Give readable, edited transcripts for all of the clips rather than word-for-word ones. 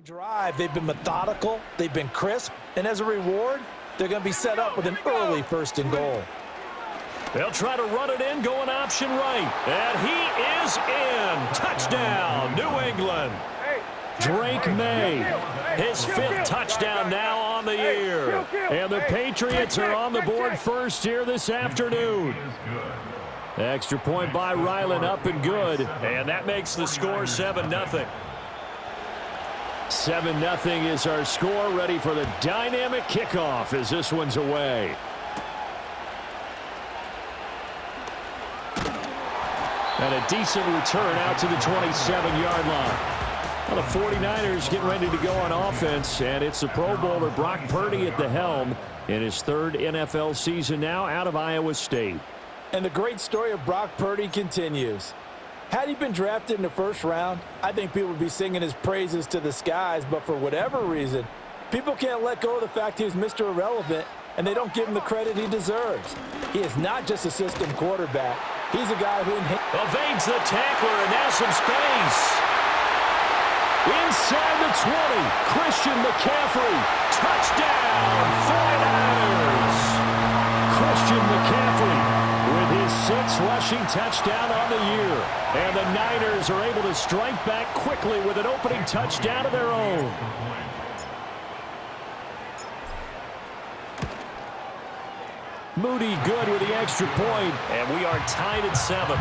drive, they've been methodical, they've been crisp, and as a reward, they're going to be set up with an early 1st and goal. They'll try to run it in, going option right. And he is in. Touchdown, New England. Drake May, his 5th touchdown now on the year. And the Patriots are on the board first here this afternoon. Extra point by Ryland, up and good. And that makes the score 7-0. 7-0 is our score, ready for the dynamic kickoff as this one's away. And a decent return out to the 27-yard line. Well, the 49ers getting ready to go on offense, and it's the Pro Bowler Brock Purdy at the helm in his 3rd NFL season now out of Iowa State. And the great story of Brock Purdy continues. Had he been drafted in the 1st round, I think people would be singing his praises to the skies, but for whatever reason, people can't let go of the fact he's Mr. Irrelevant, and they don't give him the credit he deserves. He is not just a system quarterback. He's a guy who evades the tackler, and now some space. Inside the 20, Christian McCaffrey. Touchdown, 49ers. Christian McCaffrey with his 6th rushing touchdown on the year. And the Niners are able to strike back quickly with an opening touchdown of their own. Moody good with the extra point, and we are tied at 7.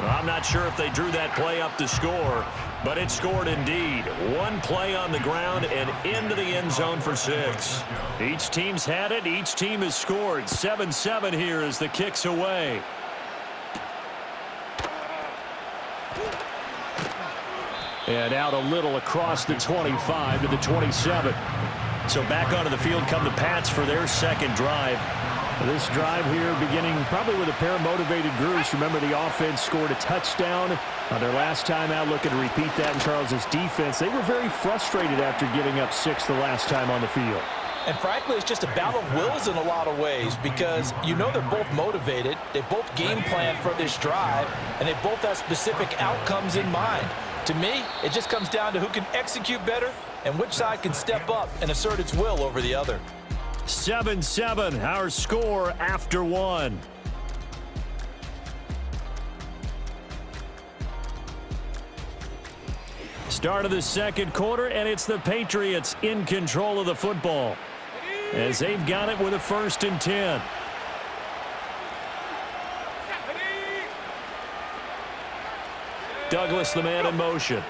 Well, I'm not sure if they drew that play up to score, but it scored indeed. One play on the ground and into the end zone for 6. Each team's had it. Each team has scored. 7-7 here as the kick's away. And out a little across the 25 to the 27. So back onto the field come the Pats for their 2nd drive. This drive here beginning probably with a pair of motivated groups. Remember, the offense scored a touchdown their last time out. Looking to repeat that in Charles's defense. They were very frustrated after giving up 6 the last time on the field. And frankly, it's just a battle of wills in a lot of ways because you know they're both motivated. They both game plan for this drive, and they both have specific outcomes in mind. To me, it just comes down to who can execute better and which side can step up and assert its will over the other. 7-7, our score after 1. Start of the 2nd quarter, and it's the Patriots in control of the football as they've got it with a 1st and 10. Douglas, the man in motion.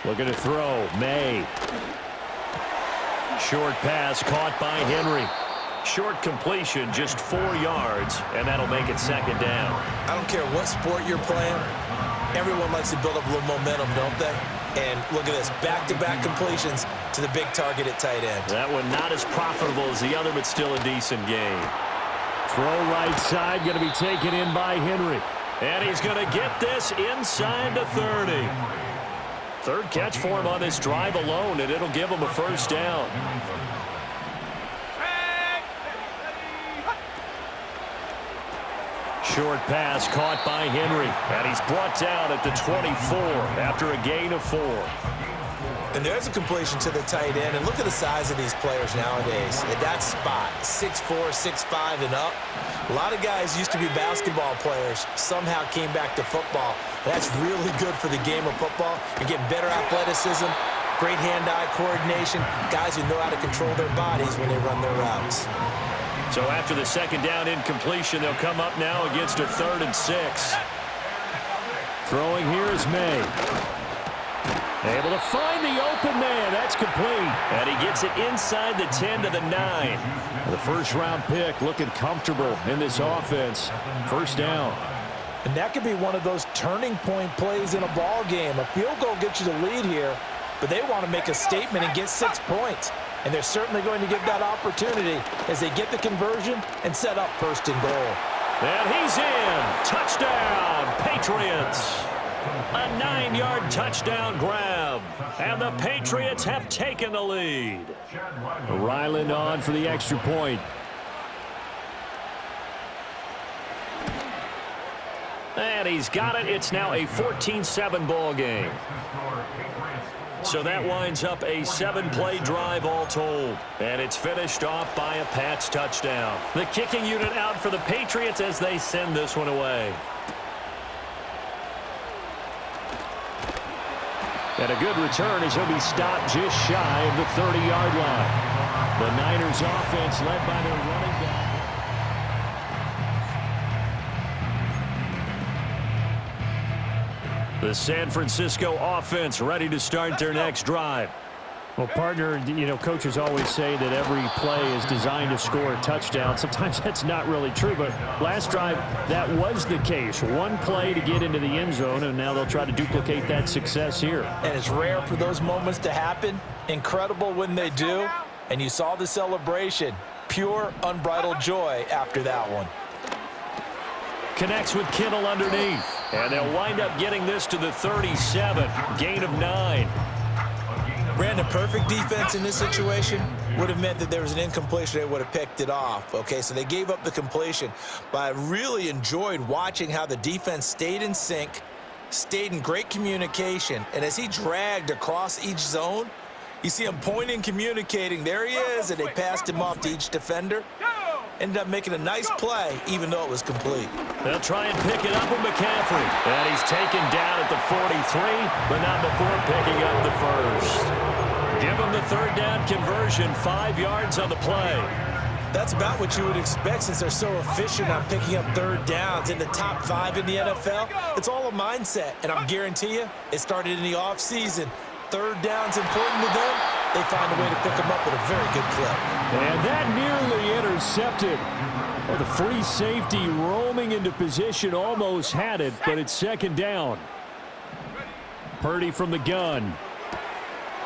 Looking to throw. May. Short pass caught by Henry. Short completion, just 4 yards, and that'll make it 2nd down. I don't care what sport you're playing. Everyone likes to build up a little momentum, don't they? And look at this, back-to-back completions to the big target at tight end. That one not as profitable as the other, but still a decent game. Throw right side, going to be taken in by Henry. And he's going to get this inside the 30. 3rd catch for him on this drive alone, and it'll give him a 1st down. Short pass caught by Henry, and he's brought down at the 24 after a gain of 4. And there's a completion to the tight end, and look at the size of these players nowadays. At that spot, 6'4", 6'5", and up. A lot of guys used to be basketball players, somehow came back to football. That's really good for the game of football. You're getting better athleticism, great hand-eye coordination, guys who know how to control their bodies when they run their routes. So after the 2nd down incompletion, they'll come up now against a 3rd and 6. Throwing here is May. Able to find the open man. That's complete. And he gets it inside the 10 to the 9. The 1st-round pick looking comfortable in this offense. 1st down. And that could be one of those turning point plays in a ball game. A field goal gets you the lead here, but they want to make a statement and get 6 points. And they're certainly going to get that opportunity as they get the conversion and set up 1st and goal. And he's in. Touchdown, Patriots. A 9-yard touchdown grab. And the Patriots have taken the lead. Ryland on for the extra point. And he's got it. It's now a 14-7 ball game. So that winds up a 7-play drive all told. And it's finished off by a Pats touchdown. The kicking unit out for the Patriots as they send this one away. And a good return as he'll be stopped just shy of the 30-yard line. The Niners offense led by their running back. The San Francisco offense ready to start their next drive. Well, partner, you know, coaches always say that every play is designed to score a touchdown. Sometimes that's not really true, but last drive, that was the case. One play to get into the end zone, and now they'll try to duplicate that success here. And it's rare for those moments to happen. Incredible when they do. And you saw the celebration. Pure, unbridled joy after that one. Connects with Kittle underneath. And they'll wind up getting this to the 37. Gain of 9. Brandon, perfect defense in this situation would have meant that there was an incompletion. They would have picked it off. Okay, so they gave up the completion. But I really enjoyed watching how the defense stayed in sync, stayed in great communication. And as he dragged across each zone, you see him pointing, communicating. There he is, and they passed him off to each defender. Ended up making a nice play, even though it was complete. They'll try and pick it up with McCaffrey. And he's taken down at the 43, but not before picking up the first. Give him the third down conversion, 5 yards on the play. That's about what you would expect since they're so efficient on picking up third downs in the top 5 in the NFL. It's all a mindset, and I guarantee you, it started in the offseason. Third down's important to them. They find a way to pick them up with a very good clip. And that nearly intercepted. Well, the free safety roaming into position almost had it, but it's second down. Purdy from the gun.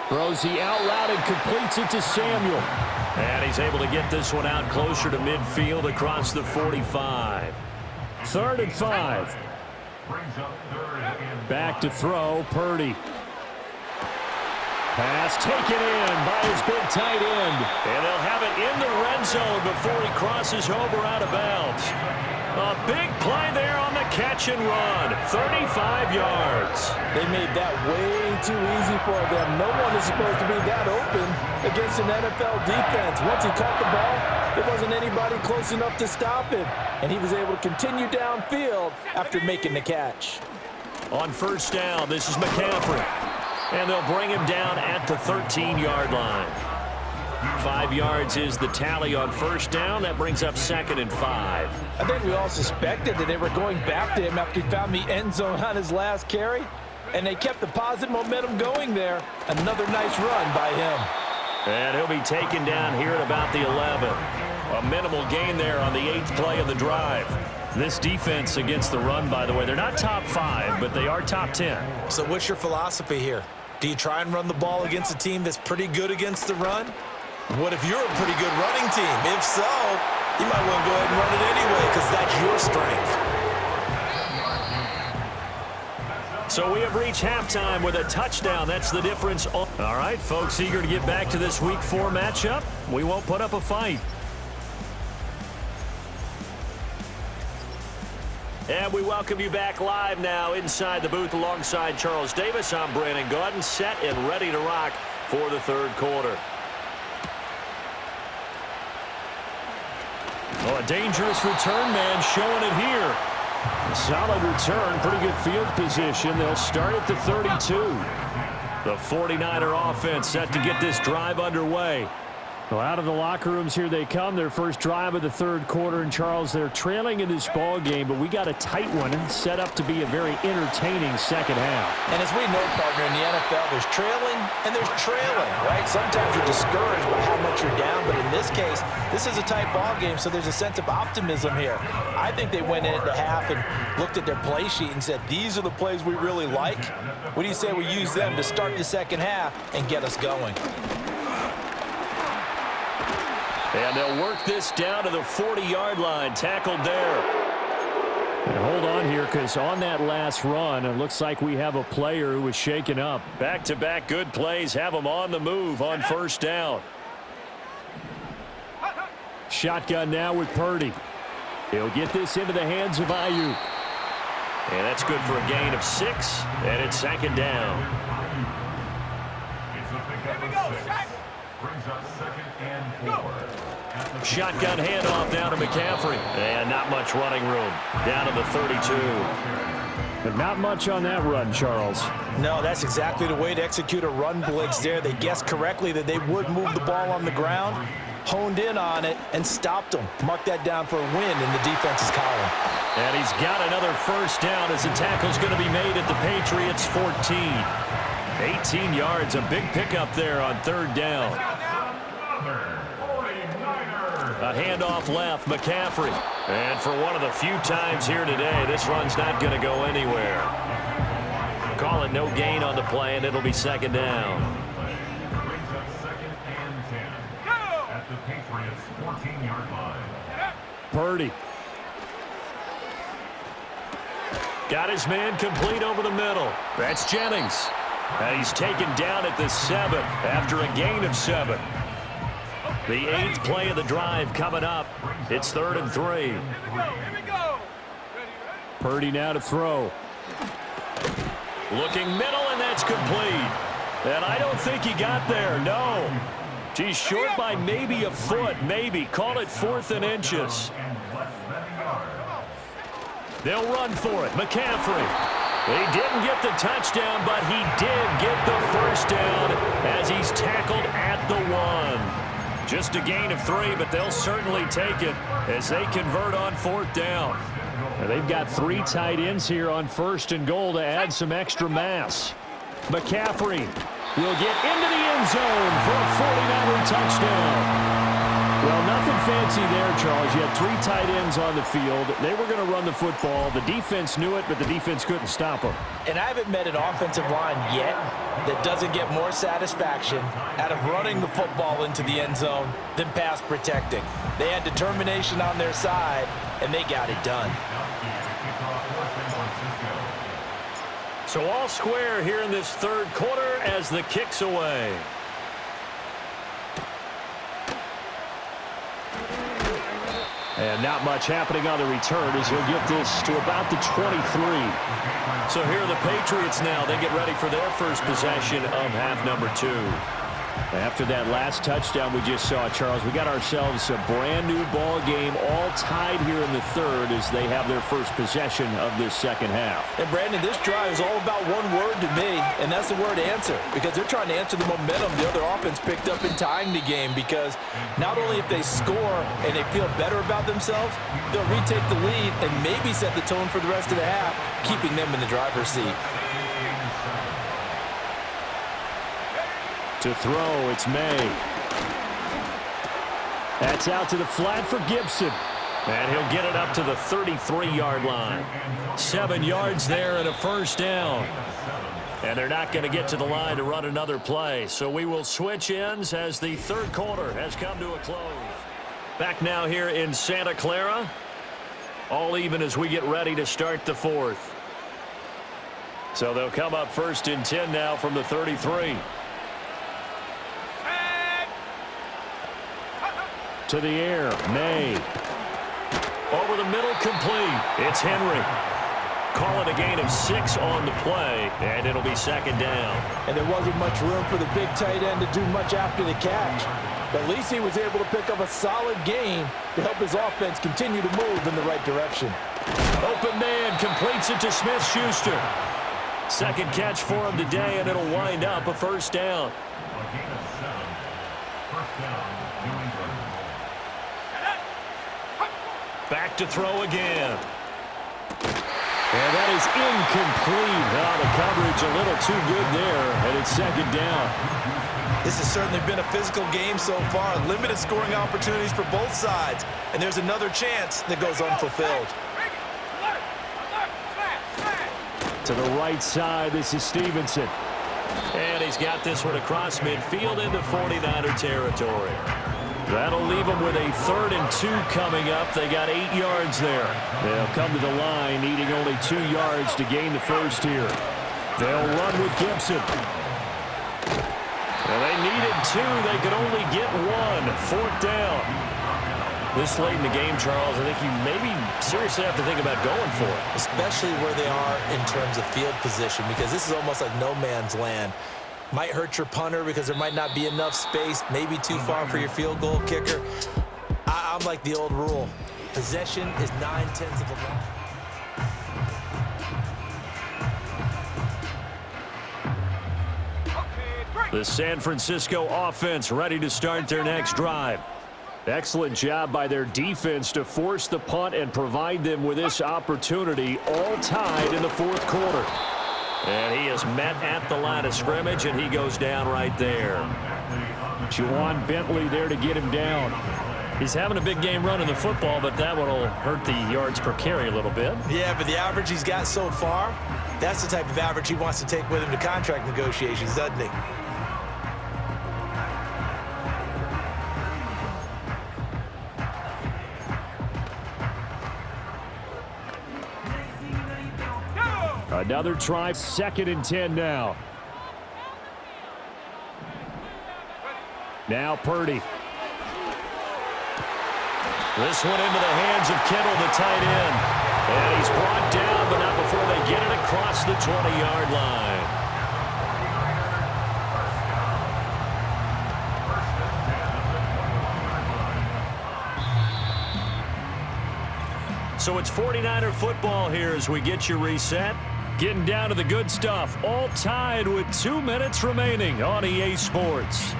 Throws the out route and completes it to Samuel. And he's able to get this one out closer to midfield across the 45. 3rd and 5. Back to throw, Purdy. Pass taken in by his big tight end. And they'll have it in the red zone before he crosses over out of bounds. A big play there on the catch and run. 35 yards. They made that way too easy for them. No one is supposed to be that open against an NFL defense. Once he caught the ball, there wasn't anybody close enough to stop him. And he was able to continue downfield after making the catch. On first down, this is McCaffrey. And they'll bring him down at the 13-yard line. 5 yards is the tally on first down. That brings up 2nd and 5. I think we all suspected that they were going back to him after he found the end zone on his last carry. And they kept the positive momentum going there. Another nice run by him. And he'll be taken down here at about the 11. A minimal gain there on the 8th play of the drive. This defense against the run, by the way, they're not top 5, but they are top 10. So what's your philosophy here? Do you try and run the ball against a team that's pretty good against the run? What if you're a pretty good running team? If so, you might want to go ahead and run it anyway because that's your strength. So we have reached halftime with a touchdown. That's the difference. All right, folks, eager to get back to this Week 4 matchup. We won't put up a fight. And we welcome you back live now inside the booth alongside Charles Davis. I'm Brandon Gaudin, set and ready to rock for the third quarter. Oh, a dangerous return man showing it here. Solid return, pretty good field position. They'll start at the 32. The 49er offense set to get this drive underway. Well, out of the locker rooms here they come. Their first drive of the third quarter. And, Charles, they're trailing in this ball game, but we got a tight one set up to be a very entertaining second half. And as we know, partner, in the NFL, there's trailing and there's trailing, right? Sometimes you're discouraged by how much you're down, but in this case, this is a tight ball game, so there's a sense of optimism here. I think they went into half and looked at their play sheet and said, these are the plays we really like. What do you say we use them to start the second half and get us going? And they'll work this down to the 40-yard line. Tackled there. And hold on here, because on that last run, it looks like we have a player who was shaken up. Back-to-back good plays have them on the move on first down. Shotgun now with Purdy. He'll get this into the hands of Ayuk. And that's good for a gain of 6, and it's second down. Brings up second and 4. Shotgun handoff down to McCaffrey. And not much running room. Down to the 32. But not much on that run, Charles. No, that's exactly the way to execute a run blitz there. They guessed correctly that they would move the ball on the ground, honed in on it, and stopped them. Mark that down for a win in the defense's column. And he's got another first down as the tackle's going to be made at the Patriots' 14. 18 yards, a big pickup there on third down. A handoff left, McCaffrey. And for one of the few times here today, this run's not going to go anywhere. Call it no gain on the play, and it'll be second down. Brings up second and 10. At the Patriots' 14-yard line. Purdy. Got his man complete over the middle. That's Jennings. And he's taken down at the 7 after a gain of 7. The 8th play of the drive coming up. It's 3rd and 3. Purdy now to throw. Looking middle, and that's complete. And I don't think he got there, no. He's short by maybe a foot, maybe. Call it 4th and inches. They'll run for it. McCaffrey. He didn't get the touchdown, but he did get the first down as he's tackled at the 1. Just a gain of 3, but they'll certainly take it as they convert on 4th down. Now they've got 3 tight ends here on 1st and goal to add some extra mass. McCaffrey will get into the end zone for a 49er touchdown. Well, nothing fancy there, Charles. You had 3 tight ends on the field. They were going to run the football. The defense knew it, but the defense couldn't stop them. And I haven't met an offensive line yet that doesn't get more satisfaction out of running the football into the end zone than pass protecting. They had determination on their side, and they got it done. So all square here in this 3rd quarter as the kick's away. And not much happening on the return as he'll get this to about the 23. So here are the Patriots now. They get ready for their first possession of half number 2. After that last touchdown we just saw, Charles, we got ourselves a brand new ball game, all tied here in the 3rd as they have their first possession of this second half. And Brandon, this drive is all about one word to me, and that's the word answer, because they're trying to answer the momentum the other offense picked up in tying the game, because not only if they score and they feel better about themselves, they'll retake the lead and maybe set the tone for the rest of the half, keeping them in the driver's seat. To throw, it's May. That's out to the flat for Gibson. And he'll get it up to the 33-yard line. 7 yards there and a first down. And they're not going to get to the line to run another play. So we will switch ends as the 3rd quarter has come to a close. Back now here in Santa Clara. All even as we get ready to start the 4th. So they'll come up 1st and 10 now from the 33. To the air, May. Over the middle, complete. It's Henry. Call it a gain of 6 on the play, and it'll be second down. And there wasn't much room for the big tight end to do much after the catch. But at least he was able to pick up a solid gain to help his offense continue to move in the right direction. Open man completes it to Smith-Schuster. Second catch for him today, and it'll wind up a first down. A gain of 7. First down, New England. Back to throw again. And that is incomplete. Oh, the coverage a little too good there, and it's second down. This has certainly been a physical game so far. Limited scoring opportunities for both sides. And there's another chance that goes unfulfilled. To the right side, this is Stevenson. And he's got this one across midfield into 49er territory. That'll leave them with a 3rd and 2 coming up. They got 8 yards there. They'll come to the line, needing only 2 yards to gain the first here. They'll run with Gibson. Well, they needed 2. They could only get 1. 4th down. This late in the game, Charles, I think you maybe seriously have to think about going for it. Especially where they are in terms of field position, because this is almost like no man's land. Might hurt your punter because there might not be enough space, maybe too far for your field goal kicker. I'm like the old rule. Possession is 9/10 of a ball. The San Francisco offense ready to start their next drive. Excellent job by their defense to force the punt and provide them with this opportunity, all tied in the fourth quarter. And he is met at the line of scrimmage, and he goes down right there. Juwan Bentley there to get him down. He's having a big game running the football, but that one will hurt the yards per carry a little bit. Yeah, but the average he's got so far, that's the type of average he wants to take with him to contract negotiations, doesn't he? Another try, 2nd and 10 now. Now Purdy. This one into the hands of Kittle, the tight end. And he's brought down, but not before they get it across the 20-yard line. So it's 49er football here as we get you reset. Getting down to the good stuff. All tied with 2 minutes remaining on EA Sports.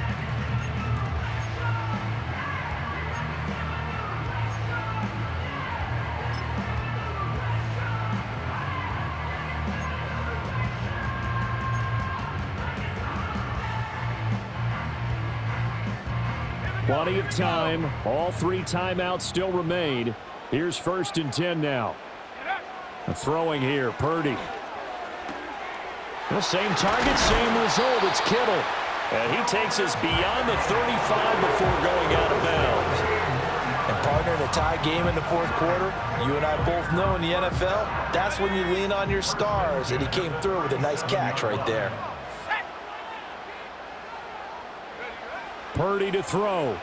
Plenty of time. All 3 timeouts still remain. Here's 1st and 10 now. Throwing here, Purdy. The same target, same result. It's Kittle. And he takes us beyond the 35 before going out of bounds. And partner, in a tie game in the fourth quarter, you and I both know in the NFL, that's when you lean on your stars. And he came through with a nice catch right there. Purdy to throw.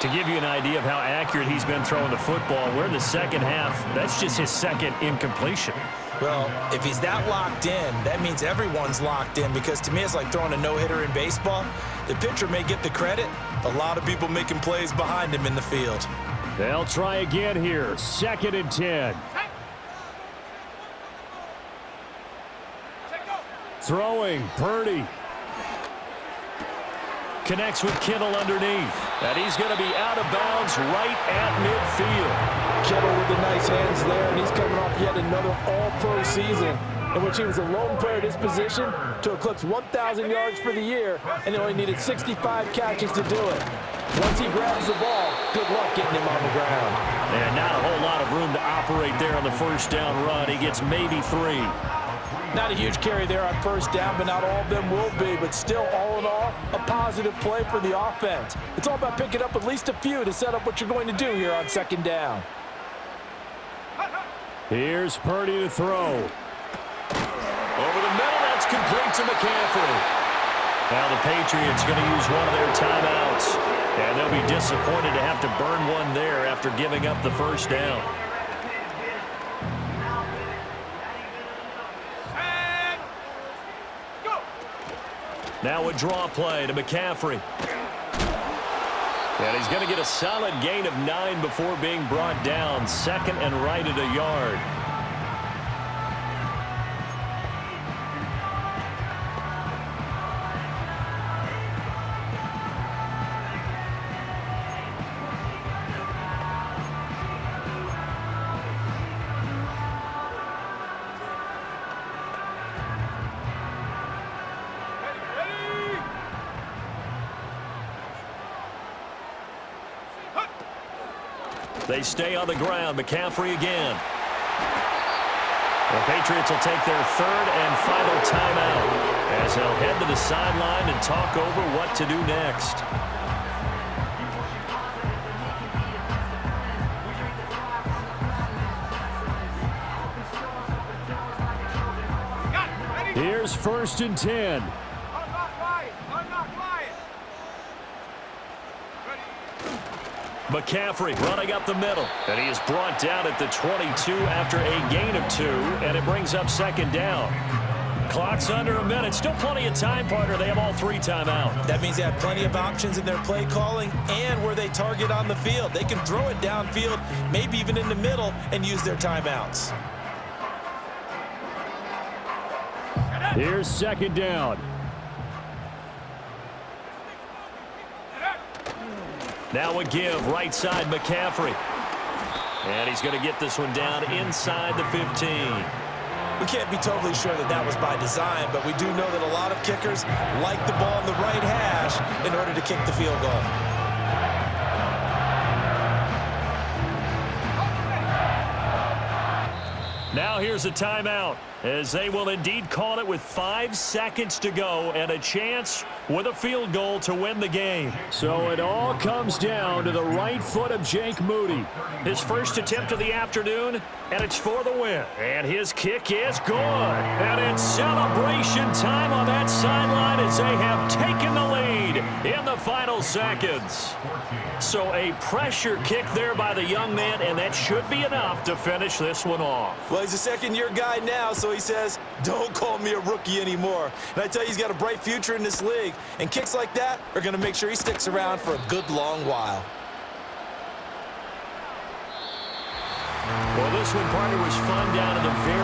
To give you an idea of how accurate he's been throwing the football, we're in the second half. That's just his 2nd incompletion. Well, if he's that locked in, that means everyone's locked in, because to me it's like throwing a no-hitter in baseball. The pitcher may get the credit. A lot of people making plays behind him in the field. They'll try again here. 2nd and 10. Throwing, Purdy. Connects with Kittle underneath. And he's going to be out of bounds right at midfield. Kittle with the nice hands there, and he's coming off yet another all-pro season in which he was a lone player at his position to eclipse 1,000 yards for the year, and he only needed 65 catches to do it. Once he grabs the ball, good luck getting him on the ground. And not a whole lot of room to operate there on the first down run. He gets maybe 3. Not a huge carry there on first down, but not all of them will be. But still, all in all, a positive play for the offense. It's all about picking up at least a few to set up what you're going to do here on 2nd down. Here's Purdy to throw. Over the middle, that's complete to McCaffrey. Now the Patriots going to use one of their timeouts. And they'll be disappointed to have to burn one there after giving up the first down. Now a draw play to McCaffrey. And he's going to get a solid gain of 9 before being brought down. 2nd and right at a yard. They stay on the ground. McCaffrey again. The Patriots will take their 3rd and final timeout as they'll head to the sideline and talk over what to do next. Here's 1st and 10. McCaffrey running up the middle. And he is brought down at the 22 after a gain of 2, and it brings up second down. Clock's under a minute. Still plenty of time, partner. They have all 3 timeouts. That means they have plenty of options in their play calling and where they target on the field. They can throw it downfield, maybe even in the middle, and use their timeouts. Here's second down. Now a give, right side McCaffrey. And he's going to get this one down inside the 15. We can't be totally sure that that was by design, but we do know that a lot of kickers like the ball in the right hash in order to kick the field goal. Now here's a timeout, as they will indeed call it with 5 seconds to go and a chance with a field goal to win the game. So it all comes down to the right foot of Jake Moody. His first attempt of the afternoon, and it's for the win. And his kick is good. And it's celebration time on that sideline as they have taken the lead in the final seconds. So a pressure kick there by the young man, and that should be enough to finish this one off. Well, he's a second-year guy now, so he says, don't call me a rookie anymore. And I tell you, he's got a bright future in this league. And kicks like that are going to make sure he sticks around for a good long while. Well, this one, partner, was fun down to the very